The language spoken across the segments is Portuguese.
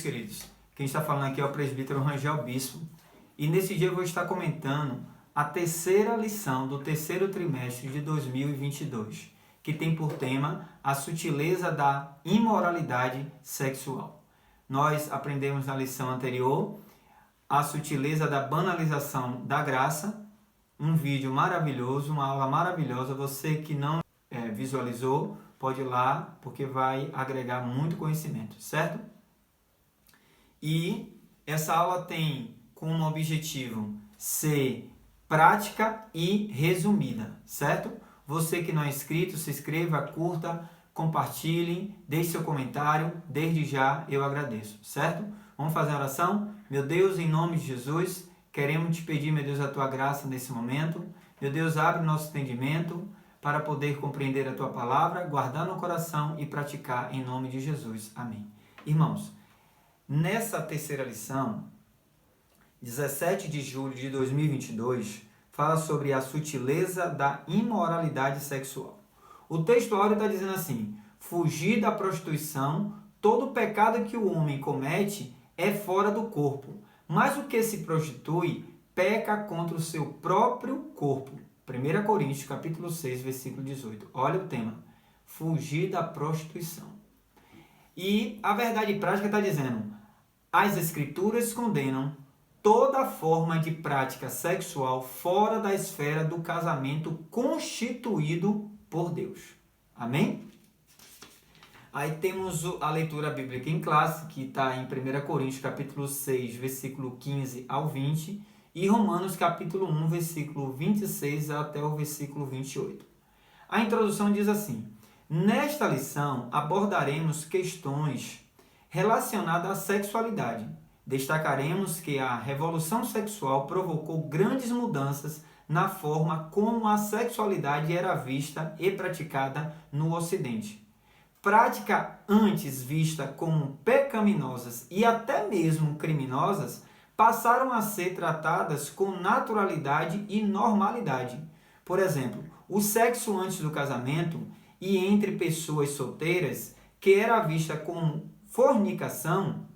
Queridos, quem está falando aqui é o presbítero Rangel Bispo, e nesse dia eu vou estar comentando a terceira lição do terceiro trimestre de 2022, que tem por tema a sutileza da imoralidade sexual. Nós aprendemos na lição anterior a sutileza da banalização da graça, um vídeo maravilhoso, uma aula maravilhosa. Você que não visualizou, pode ir lá, porque vai agregar muito conhecimento, certo? E essa aula tem como objetivo ser prática e resumida, certo? Você que não é inscrito, se inscreva, curta, compartilhe, deixe seu comentário. Desde já eu agradeço, certo? Vamos fazer a oração? Meu Deus, em nome de Jesus, queremos te pedir, meu Deus, a tua graça nesse momento. Meu Deus, abre nosso entendimento para poder compreender a tua palavra, guardar no coração e praticar em nome de Jesus. Amém. Irmãos, nessa terceira lição, 17 de julho de 2022, fala sobre a sutileza da imoralidade sexual. O texto áureo está dizendo assim: fugir da prostituição, todo pecado que o homem comete é fora do corpo, mas o que se prostitui peca contra o seu próprio corpo. 1 Coríntios, capítulo 6, versículo 18. Olha o tema: fugir da prostituição. E a verdade prática está dizendo: as Escrituras condenam toda forma de prática sexual fora da esfera do casamento constituído por Deus. Amém? Aí temos a leitura bíblica em classe, que está em 1 Coríntios, capítulo 6, versículo 15 ao 20, e Romanos, capítulo 1, versículo 26 até o versículo 28. A introdução diz assim: nesta lição abordaremos questões relacionadas à sexualidade. Destacaremos que a revolução sexual provocou grandes mudanças na forma como a sexualidade era vista e praticada no Ocidente. Práticas antes vistas como pecaminosas e até mesmo criminosas passaram a ser tratadas com naturalidade e normalidade. Por exemplo, o sexo antes do casamento e entre pessoas solteiras, que era vista como fornicação,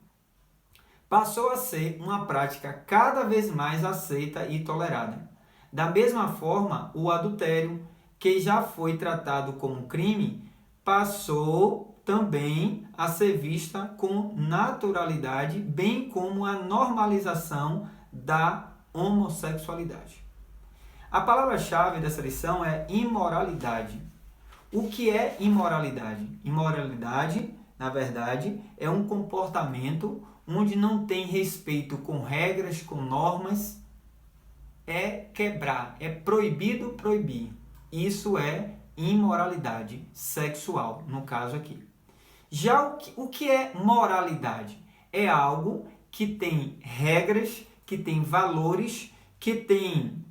passou a ser uma prática cada vez mais aceita e tolerada. Da mesma forma, o adultério, que já foi tratado como crime, passou também a ser vista com naturalidade, bem como a normalização da homossexualidade. A palavra-chave dessa lição é imoralidade. O que é imoralidade? Imoralidade, na verdade, é um comportamento onde não tem respeito com regras, com normas, é quebrar, é proibido proibir. Isso é imoralidade sexual, no caso aqui. Já o que é moralidade? É algo que tem regras, que tem valores, que tem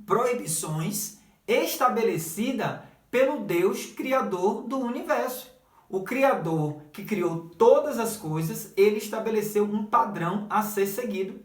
proibições estabelecidas pelo Deus Criador do universo. O Criador que criou todas as coisas, ele estabeleceu um padrão a ser seguido.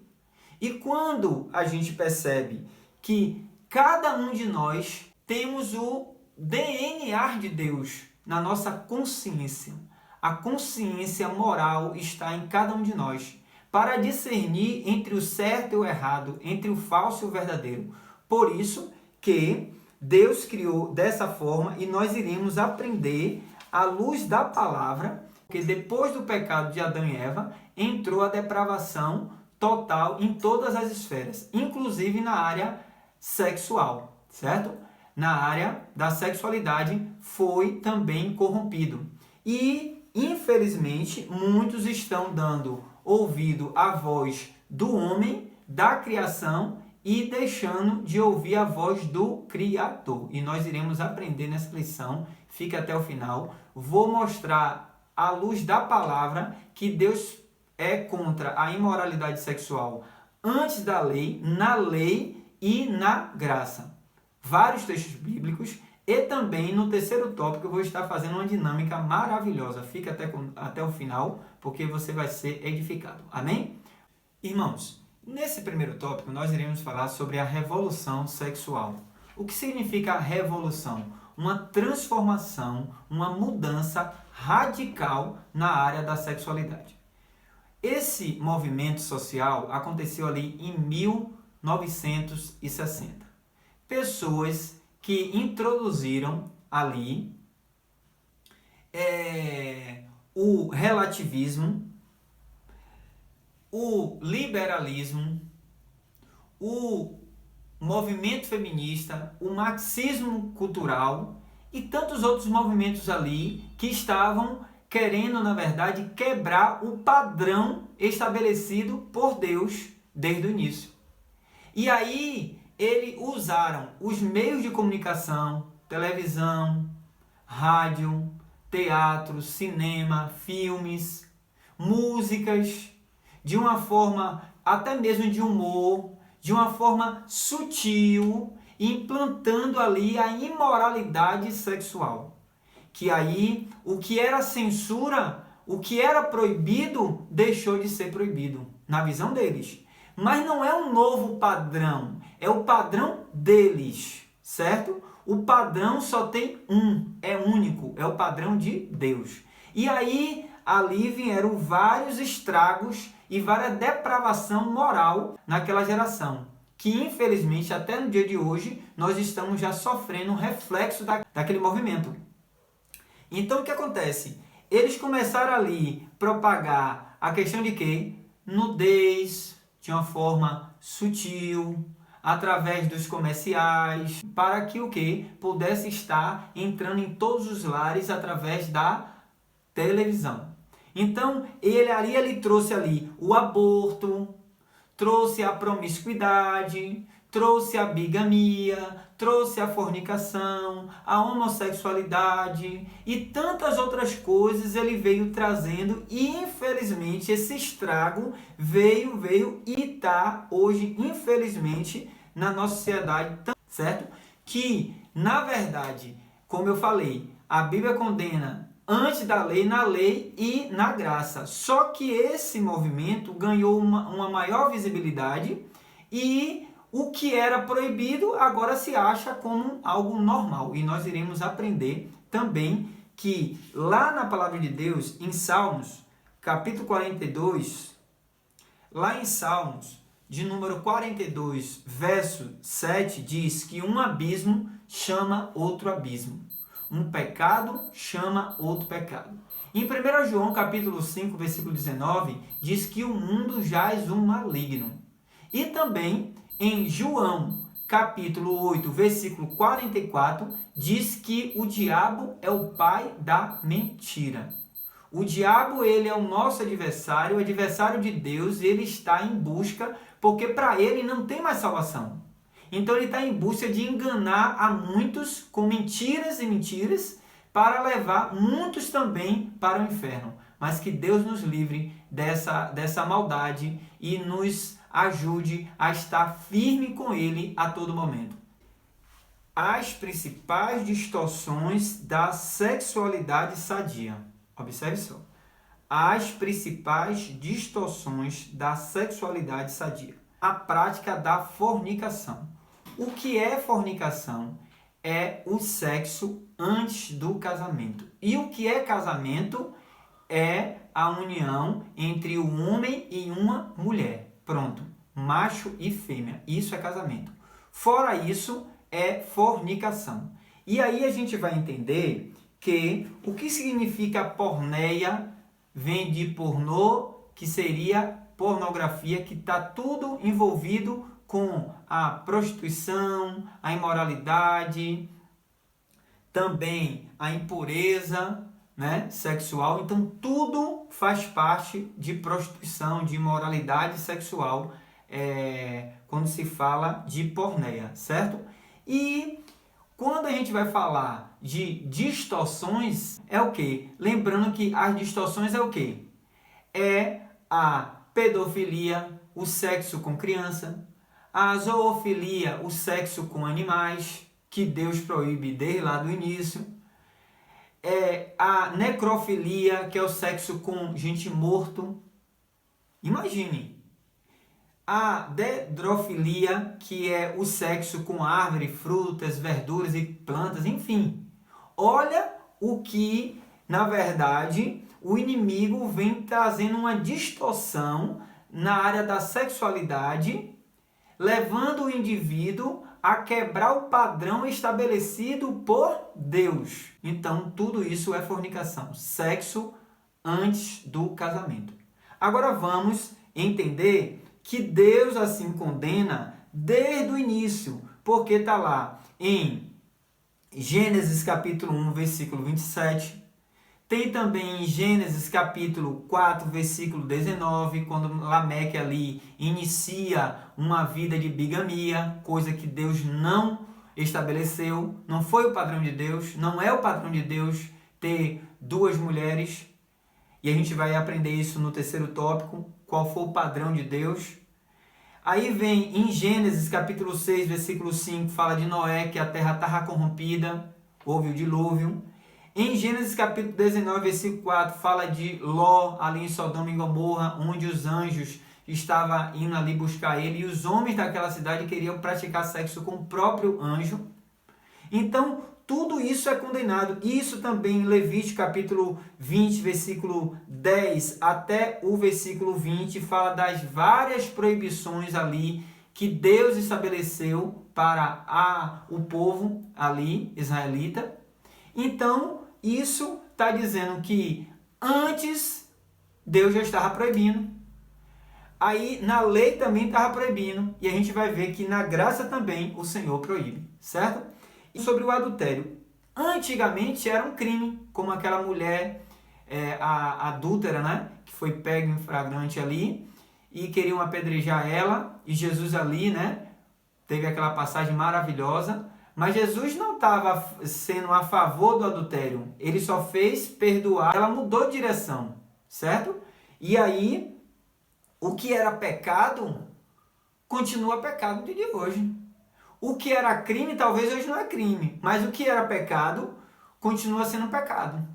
E quando a gente percebe que cada um de nós temos o DNA de Deus na nossa consciência, a consciência moral está em cada um de nós, para discernir entre o certo e o errado, entre o falso e o verdadeiro. Por isso que Deus criou dessa forma e nós iremos aprender à luz da palavra, que depois do pecado de Adão e Eva, entrou a depravação total em todas as esferas, inclusive na área sexual, certo? Na área da sexualidade foi também corrompido. E, infelizmente, muitos estão dando ouvido à voz do homem, da criação, e deixando de ouvir a voz do Criador. E nós iremos aprender nessa lição, fique até o final. Vou mostrar à luz da palavra que Deus é contra a imoralidade sexual antes da lei, na lei e na graça. Vários textos bíblicos e também no terceiro tópico eu vou estar fazendo uma dinâmica maravilhosa. Fique até o final, porque você vai ser edificado. Amém? Irmãos, nesse primeiro tópico nós iremos falar sobre a revolução sexual. O que significa a revolução? Uma transformação, uma mudança radical na área da sexualidade. Esse movimento social aconteceu ali em 1960. Pessoas que introduziram ali o relativismo, o liberalismo, o movimento feminista, o marxismo cultural e tantos outros movimentos ali que estavam querendo, na verdade, quebrar o padrão estabelecido por Deus desde o início. E aí, eles usaram os meios de comunicação, televisão, rádio, teatro, cinema, filmes, músicas, de uma forma até mesmo de humor, de uma forma sutil, implantando ali a imoralidade sexual. Que aí o que era censura, o que era proibido, deixou de ser proibido, na visão deles. Mas não é um novo padrão, é o padrão deles, certo? O padrão só tem um, é único, é o padrão de Deus. E aí, ali vieram vários estragos e várias depravação moral naquela geração, que infelizmente até no dia de hoje nós estamos já sofrendo um reflexo daquele movimento. Então o que acontece? Eles começaram ali a propagar a questão de quê? Nudez, de uma forma sutil, através dos comerciais, para que o quê? Pudesse estar entrando em todos os lares através da televisão. Então, ele trouxe ali o aborto, trouxe a promiscuidade, trouxe a bigamia, trouxe a fornicação, a homossexualidade e tantas outras coisas ele veio trazendo e infelizmente esse estrago veio e está hoje, infelizmente, na nossa sociedade, certo? Que, na verdade, como eu falei, a Bíblia condena antes da lei, na lei e na graça. Só que esse movimento ganhou uma maior visibilidade e o que era proibido agora se acha como algo normal. E nós iremos aprender também que lá na palavra de Deus, em Salmos, capítulo 42, lá em Salmos, de número 42, verso 7, diz que um abismo chama outro abismo. Um pecado chama outro pecado. Em 1 João capítulo 5, versículo 19, diz que o mundo jaz um maligno. E também em João capítulo 8, versículo 44, diz que o diabo é o pai da mentira. O diabo, ele é o nosso adversário, o adversário de Deus, e ele está em busca, porque para ele não tem mais salvação. Então ele está em busca de enganar a muitos com mentiras e mentiras para levar muitos também para o inferno. Mas que Deus nos livre dessa maldade e nos ajude a estar firme com Ele a todo momento. As principais distorções da sexualidade sadia. Observe só. As principais distorções da sexualidade sadia. A prática da fornicação. O que é fornicação? É o sexo antes do casamento. E o que é casamento? É a união entre um homem e uma mulher. Pronto. Macho e fêmea. Isso é casamento. Fora isso, é fornicação. E aí a gente vai entender que o que significa porneia vem de pornô, que seria pornografia, que está tudo envolvido com a prostituição, a imoralidade, também a impureza, né, sexual. Então, tudo faz parte de prostituição, de imoralidade sexual, quando se fala de porneia, certo? E quando a gente vai falar de distorções, é o quê? Lembrando que as distorções é o quê? É a pedofilia, o sexo com criança, a zoofilia, o sexo com animais, que Deus proíbe desde lá do início, a necrofilia, que é o sexo com gente morto. Imagine. A dedrofilia, que é o sexo com árvore, frutas, verduras e plantas, enfim. Olha o que, na verdade, o inimigo vem trazendo uma distorção na área da sexualidade, levando o indivíduo a quebrar o padrão estabelecido por Deus. Então, tudo isso é fornicação, sexo antes do casamento. Agora vamos entender que Deus assim condena desde o início, porque está lá em Gênesis capítulo 1, versículo 27, tem também em Gênesis capítulo 4, versículo 19, quando Lameque ali inicia uma vida de bigamia, coisa que Deus não estabeleceu, não foi o padrão de Deus, não é o padrão de Deus ter duas mulheres, e a gente vai aprender isso no terceiro tópico, qual foi o padrão de Deus. Aí vem em Gênesis capítulo 6, versículo 5, fala de Noé, que a terra estava corrompida, houve o dilúvio. Em Gênesis capítulo 19, versículo 4, fala de Ló, ali em Sodoma e Gomorra, onde os anjos estavam indo ali buscar ele, e os homens daquela cidade queriam praticar sexo com o próprio anjo. Então, tudo isso é condenado. Isso também em Levítico capítulo 20, versículo 10 até o versículo 20, fala das várias proibições ali que Deus estabeleceu para o povo ali, israelita. Então, isso está dizendo que antes Deus já estava proibindo. Aí na lei também estava proibindo. E a gente vai ver que na graça também o Senhor proíbe, certo? E sobre o adultério. Antigamente era um crime, como aquela mulher a adúltera, né? Que foi pega em flagrante ali e queriam apedrejar ela. E Jesus ali, né? Teve aquela passagem maravilhosa. Mas Jesus não estava sendo a favor do adultério. Ele só fez perdoar. Ela mudou de direção, certo? E aí, o que era pecado, continua pecado no dia de hoje. O que era crime, talvez hoje não é crime. Mas o que era pecado, continua sendo pecado.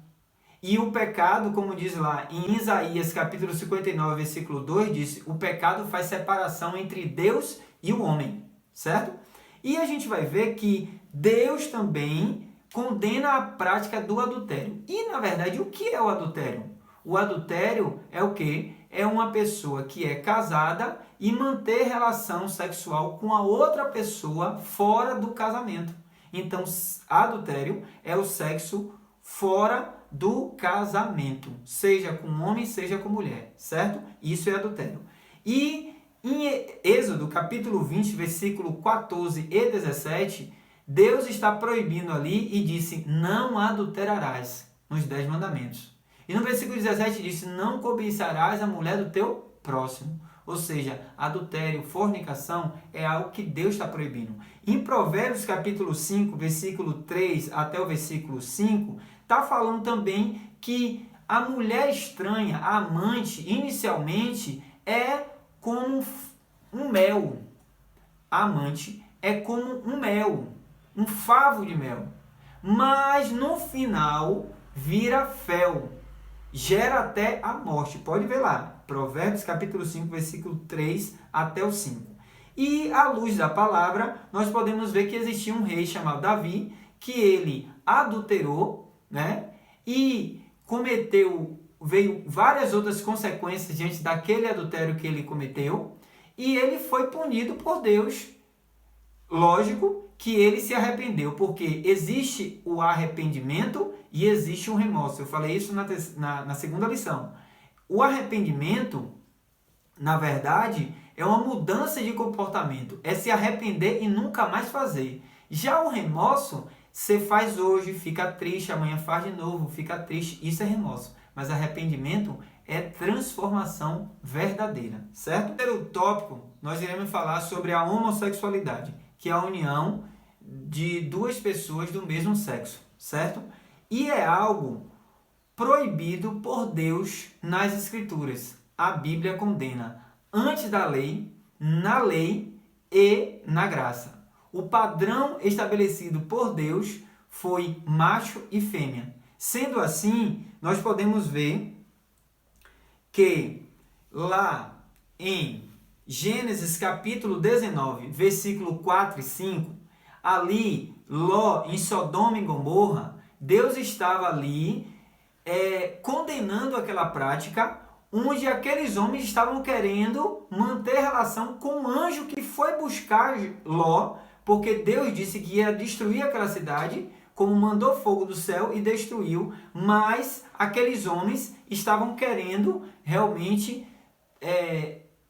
E o pecado, como diz lá em Isaías capítulo 59, versículo 2, diz: o pecado faz separação entre Deus e o homem, certo? E a gente vai ver que Deus também condena a prática do adultério. E, na verdade, o que é o adultério? O adultério é o quê? É uma pessoa que é casada e manter relação sexual com a outra pessoa fora do casamento. Então, adultério é o sexo fora do casamento, seja com homem, seja com mulher, certo? Isso é adultério. E em Êxodo, capítulo 20, versículo 14 e 17, Deus está proibindo ali e disse: não adulterarás, nos 10 mandamentos. E no versículo 17 disse: não cobiçarás a mulher do teu próximo. Ou seja, adultério, fornicação é algo que Deus está proibindo. Em Provérbios, capítulo 5, versículo 3 até o versículo 5, está falando também que a mulher estranha, a amante, inicialmente, é como um mel. A amante é como um mel, um favo de mel. Mas no final vira fel, gera até a morte. Pode ver lá, Provérbios capítulo 5, versículo 3 até o 5. E à luz da palavra, nós podemos ver que existia um rei chamado Davi, que ele adulterou, né? E veio várias outras consequências diante daquele adultério que ele cometeu, e ele foi punido por Deus. Lógico que ele se arrependeu, porque existe o arrependimento e existe o remorso. Eu falei isso na segunda lição. O arrependimento, na verdade, é uma mudança de comportamento, é se arrepender e nunca mais fazer. Já o remorso, você faz hoje, fica triste, amanhã faz de novo, fica triste, isso é remorso. Mas arrependimento é transformação verdadeira, certo? No primeiro tópico, nós iremos falar sobre a homossexualidade, que é a união de duas pessoas do mesmo sexo, certo? E é algo proibido por Deus nas Escrituras. A Bíblia condena antes da lei, na lei e na graça. O padrão estabelecido por Deus foi macho e fêmea. Sendo assim, nós podemos ver que lá em Gênesis capítulo 19, versículo 4 e 5, ali, Ló, em Sodoma e Gomorra, Deus estava ali condenando aquela prática, onde aqueles homens estavam querendo manter relação com o anjo que foi buscar Ló, porque Deus disse que ia destruir aquela cidade, como mandou fogo do céu e destruiu, mas aqueles homens estavam querendo realmente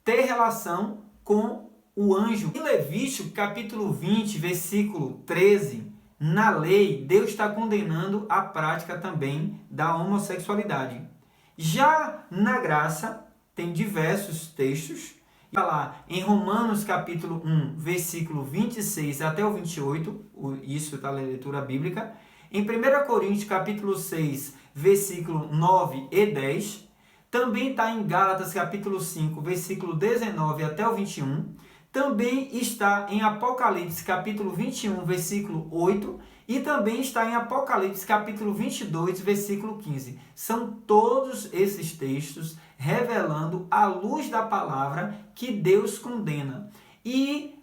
ter relação com o anjo. Em Levítico, capítulo 20, versículo 13, na lei, Deus está condenando a prática também da homossexualidade. Já na graça, tem diversos textos. Lá em Romanos capítulo 1, versículo 26 até o 28, isso está na leitura bíblica. Em 1 Coríntios capítulo 6, versículo 9 e 10. Também está em Gálatas capítulo 5, versículo 19 até o 21. Também está em Apocalipse capítulo 21, versículo 8. E também está em Apocalipse capítulo 22, versículo 15. São todos esses textos revelando à luz da palavra que Deus condena. E,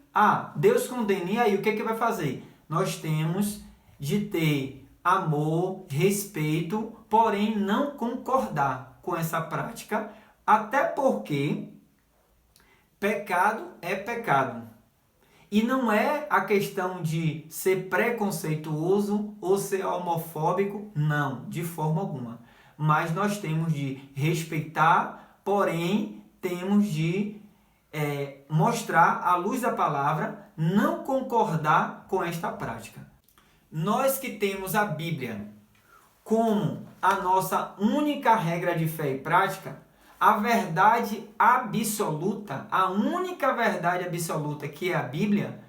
Deus condena, e aí o que vai fazer? Nós temos de ter amor, respeito, porém não concordar com essa prática, até porque pecado é pecado. E não é a questão de ser preconceituoso ou ser homofóbico, não, de forma alguma. Mas nós temos de respeitar, porém temos de mostrar à luz da palavra, não concordar com esta prática. Nós que temos a Bíblia como a nossa única regra de fé e prática, a verdade absoluta, a única verdade absoluta que é a Bíblia,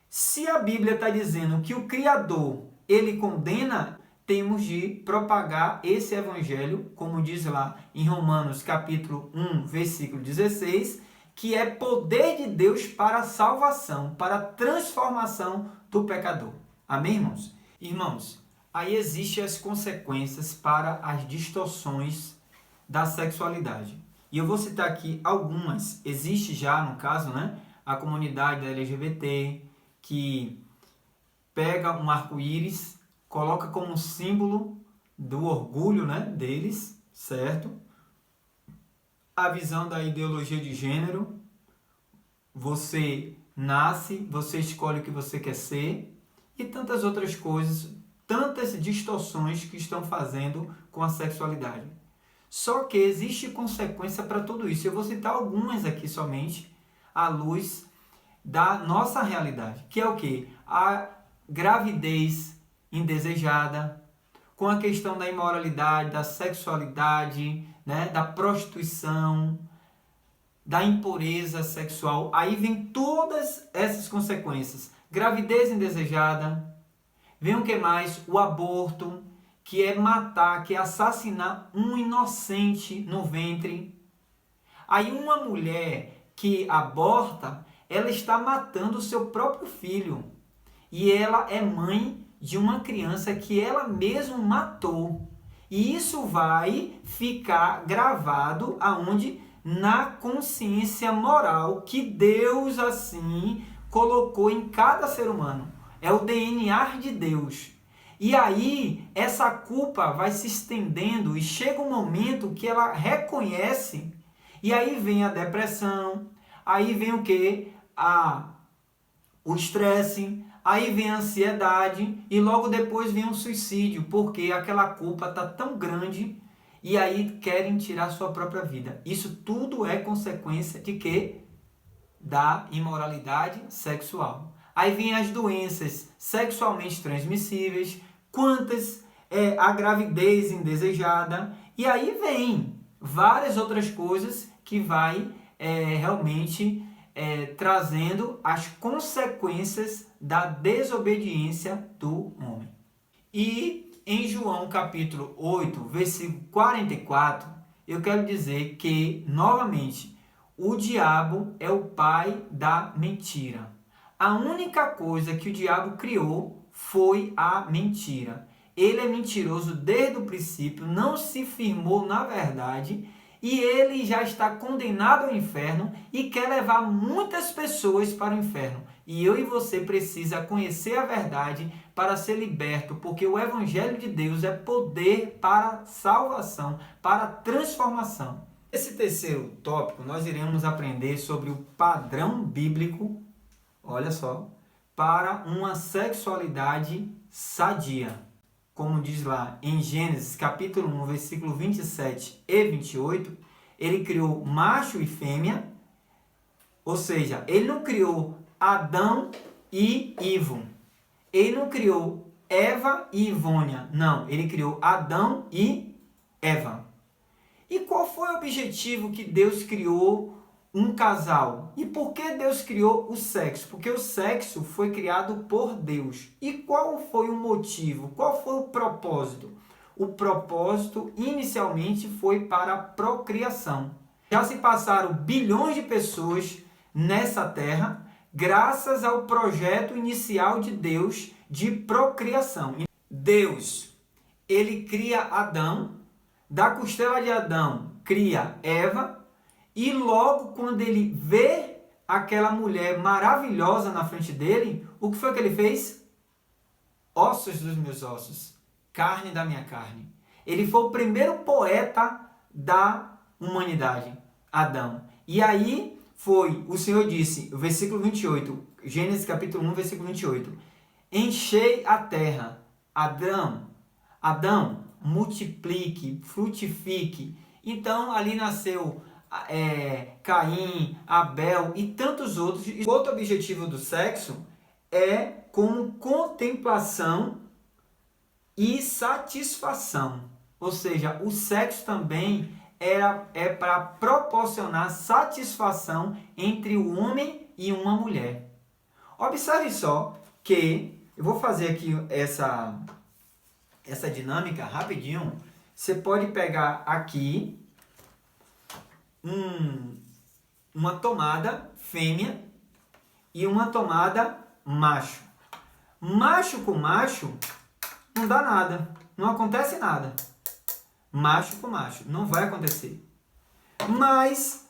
se a Bíblia está dizendo que o Criador, ele condena, temos de propagar esse evangelho, como diz lá em Romanos capítulo 1, versículo 16, que é poder de Deus para a salvação, para a transformação do pecador. Amém, irmãos? Irmãos, aí existem as consequências para as distorções da sexualidade. E eu vou citar aqui algumas. Existe já, no caso, a comunidade da LGBT, que pega um arco-íris, coloca como símbolo do orgulho deles, certo? A visão da ideologia de gênero. Você nasce, você escolhe o que você quer ser, e tantas outras coisas, tantas distorções que estão fazendo com a sexualidade. Só que existe consequência para tudo isso. Eu vou citar algumas aqui somente, à luz da nossa realidade. Que é o quê? A gravidez indesejada, com a questão da imoralidade, da sexualidade, da prostituição, da impureza sexual. Aí vem todas essas consequências. Gravidez indesejada. Vem o que mais? O aborto, que é matar, que é assassinar um inocente no ventre. Aí uma mulher que aborta, ela está matando o seu próprio filho. E ela é mãe de uma criança que ela mesma matou. E isso vai ficar gravado aonde? Na consciência moral que Deus assim colocou em cada ser humano. É o DNA de Deus. E aí, essa culpa vai se estendendo e chega um momento que ela reconhece, e aí vem a depressão, aí vem o quê? O estresse, aí vem a ansiedade, e logo depois vem o suicídio, porque aquela culpa está tão grande, e aí querem tirar sua própria vida. Isso tudo é consequência de quê? Da imoralidade sexual. Aí vem as doenças sexualmente transmissíveis, quantas a gravidez indesejada, e aí vem várias outras coisas que vai realmente trazendo as consequências da desobediência do homem. E em João capítulo 8, versículo 44, eu quero dizer que, novamente, o diabo é o pai da mentira. A única coisa que o diabo criou foi a mentira. Ele é mentiroso desde o princípio, não se firmou na verdade, e ele já está condenado ao inferno e quer levar muitas pessoas para o inferno. E eu e você precisa conhecer a verdade para ser liberto, porque o Evangelho de Deus é poder para salvação, para transformação. Esse terceiro tópico, nós iremos aprender sobre o padrão bíblico, olha só, para uma sexualidade sadia. Como diz lá em Gênesis capítulo 1, versículo 27 e 28, ele criou macho e fêmea, ou seja, ele não criou Adão e Ivo. Ele não criou Eva e Ivônia. Não, ele criou Adão e Eva. E qual foi o objetivo que Deus criou um casal? E por que Deus criou o sexo? Porque o sexo foi criado por Deus. E qual foi o motivo? Qual foi o propósito? O propósito inicialmente foi para a procriação. Já se passaram bilhões de pessoas nessa terra, graças ao projeto inicial de Deus de procriação. Deus, ele cria Adão, da costela de Adão cria Eva, e logo quando ele vê aquela mulher maravilhosa na frente dele, o que foi que ele fez? Ossos dos meus ossos, carne da minha carne. Ele foi o primeiro poeta da humanidade, Adão. E aí o Senhor disse, o versículo 28, Gênesis capítulo 1, versículo 28, enchei a terra, Adão, multiplique, frutifique. Então ali nasceu Caim, Abel e tantos outros. E outro objetivo do sexo é como contemplação e satisfação. Ou seja, o sexo também é para proporcionar satisfação entre o homem e uma mulher. Observe só que eu vou fazer aqui essa dinâmica rapidinho. Você pode pegar aqui uma tomada fêmea e uma tomada macho. Macho com macho não dá nada, não acontece nada. Macho com macho, não vai acontecer. Mas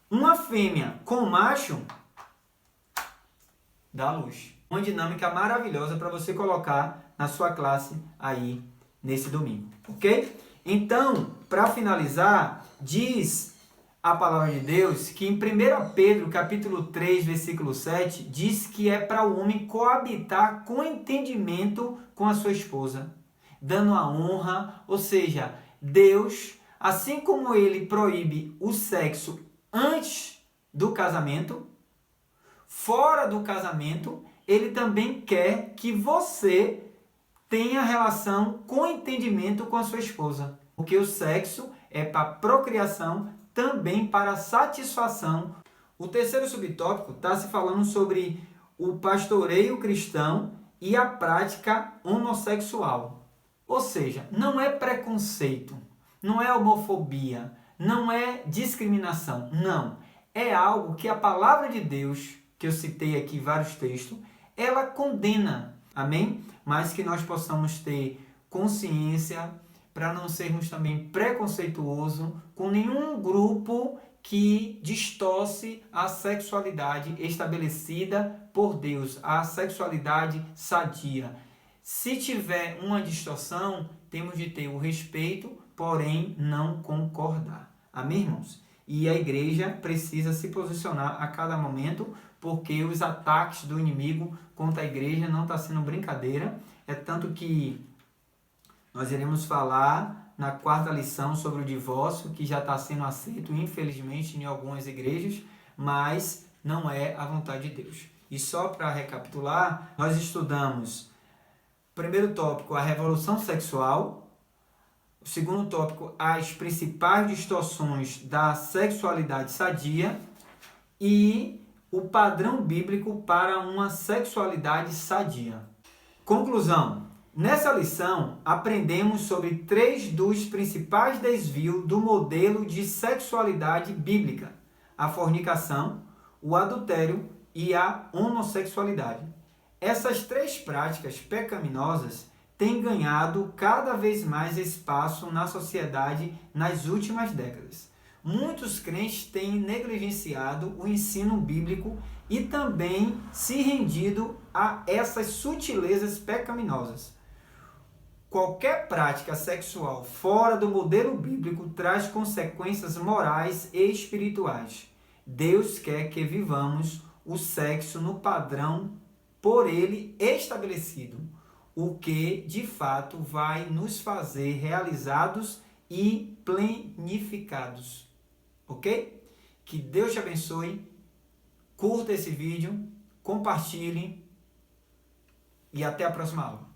uma fêmea com macho dá luz. Uma dinâmica maravilhosa para você colocar na sua classe aí nesse domingo, ok? Então, para finalizar, diz a palavra de Deus que em 1 Pedro capítulo 3, versículo 7, diz que é para o homem coabitar com entendimento com a sua esposa, dando a honra, ou seja, Deus, assim como ele proíbe o sexo antes do casamento, fora do casamento, ele também quer que você tenha relação com entendimento com a sua esposa. Porque o sexo é para procriação, também para satisfação. O terceiro subtópico está se falando sobre o pastoreio cristão e a prática homossexual. Ou seja, não é preconceito, não é homofobia, não é discriminação, não. É algo que a palavra de Deus, que eu citei aqui vários textos, ela condena, amém? Mas que nós possamos ter consciência para não sermos também preconceituosos com nenhum grupo que distorce a sexualidade estabelecida por Deus, a sexualidade sadia. Se tiver uma distorção, temos de ter o respeito, porém não concordar. Amém, irmãos? E a igreja precisa se posicionar a cada momento, porque os ataques do inimigo contra a igreja não está sendo brincadeira. É tanto que nós iremos falar na quarta lição sobre o divórcio, que já está sendo aceito, infelizmente, em algumas igrejas, mas não é a vontade de Deus. E só para recapitular, nós estudamos, primeiro tópico, a revolução sexual. O segundo tópico, as principais distorções da sexualidade sadia. E o padrão bíblico para uma sexualidade sadia. Conclusão. Nessa lição, aprendemos sobre 3 dos principais desvios do modelo de sexualidade bíblica: a fornicação, o adultério e a homossexualidade. Essas 3 práticas pecaminosas têm ganhado cada vez mais espaço na sociedade nas últimas décadas. muitos crentes têm negligenciado o ensino bíblico e também se rendido a essas sutilezas pecaminosas. Qualquer prática sexual fora do modelo bíblico traz consequências morais e espirituais. Deus quer que vivamos o sexo no padrão por ele estabelecido, o que de fato vai nos fazer realizados e planificados. Ok? Que Deus te abençoe. Curta esse vídeo, compartilhe e até a próxima aula.